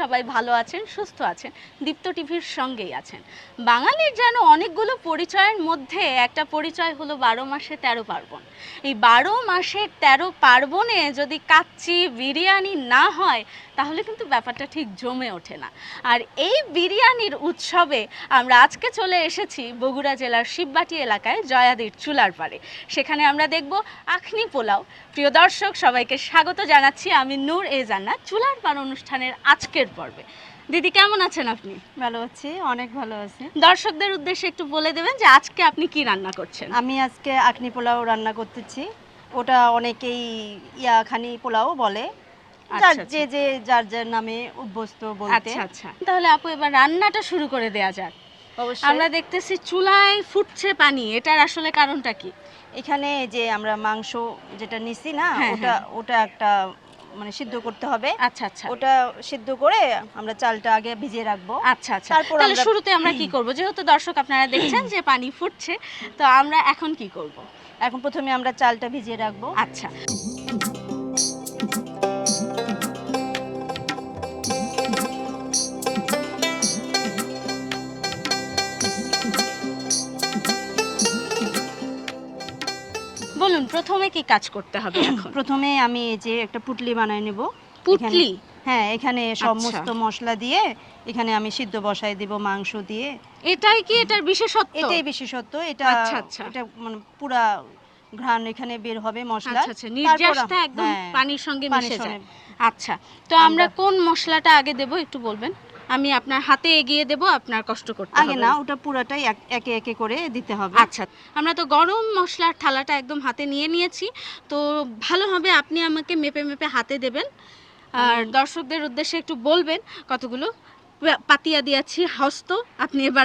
সবাই ভালো আছেন, সুস্থ আছেন, দীপ্ত টিভির সঙ্গেই আছেন। বাঙালির যেন অনেকগুলো পরিচয়ের মধ্যে একটা পরিচয় হলো 12 মাসে 13 পার্বণ। এই 12 মাসের 13 পার্বণে যদি কাচ্চি বিরিয়ানি না হয় তাহলে কিন্তু ব্যাপারটা ঠিক জমে ওঠে না। আর এই বিরিয়ানির উৎসবে আমরা আজকে চলে এসেছি বগুড়া জেলার শিববাটি এলাকায় জয়াদির চুলার পাড়ে। সেখানে আমরা দেখব আখনি পোলাও। প্রিয় দর্শক, সবাইকে স্বাগত জানাচ্ছি। আমি নূর এ জান্নাত চুলার পাড় অনুষ্ঠানের আজকের পর্বে। দিদি, কেমন আছেন আপনি? ভালো আছি, অনেক ভালো আছি। দর্শকদের উদ্দেশ্যে একটু বলে দেবেন যে আজকে আপনি কি রান্না করছেন? আমি আজকে আখনি পোলাও রান্না করতেছি। ওটা অনেকেই খানি পোলাও বলে, যার যার নামে অভ্যস্ত বলতে। আচ্ছা আচ্ছা, তাহলে আপু এবার রান্নাটা শুরু করে দেয়া যাক। অবশ্যই। আমরা দেখতেছি চুলায় ফুটছে পানি, এটার আসলে কারণটা কি? এখানে যে আমরা মাংস যেটা নিছি না, হ্যাঁ, ওটা একটা মানে সিদ্ধ করতে হবে। আচ্ছা আচ্ছা, ওটা সিদ্ধ করে আমরা চালটা আগে ভিজিয়ে রাখবো। আচ্ছা আচ্ছা। তাহলে শুরুতে আমরা কি করব? যেহেতু দর্শক আপনারা দেখছেন যে পানি ফুটছে, তো আমরা এখন কি করব? এখন প্রথমে আমরা চালটা ভিজিয়ে রাখবো। আচ্ছা, বলুন প্রথমে কি কাজ করতে হবে এখন? প্রথমে আমি এই যে একটা পুটলি বানায় নেব। পুটলি? হ্যাঁ, এখানে আচ্ছা। সমস্ত মশলা দিয়ে এখানে আমি সিদ্ধ বসায় দিব মাংস দিয়ে। এটাই কি এটার বিশেষত্ব? এটাই বিশেষত্ব। এটা আচ্ছা, আচ্ছা। এটা মানে পুরা ঘ্রাণ এখানে বের হবে মশলা। আচ্ছা আচ্ছা, নির্যাসটা একদম পানির সঙ্গে মিশে যায়। আচ্ছা, তো আমরা কোন মশলাটা আগে দেব একটু বলবেন? আমি আপনার হাতে এগিয়ে দেব, আপনার কষ্ট করতে হবে আগে না, ওটা পুরাটাই একে একে করে দিতে হবে। আচ্ছা, আমরা তো গরম মশলার থালাটা একদম হাতে নিয়ে নিয়েছি, তো ভালো হবে আপনি আমাকে মেপে মেপে হাতে দেবেন। আর দর্শকদের উদ্দেশ্যে একটু বলবেন কতগুলো পাতিয়া দিয়েছি হস্ত, আপনি এবার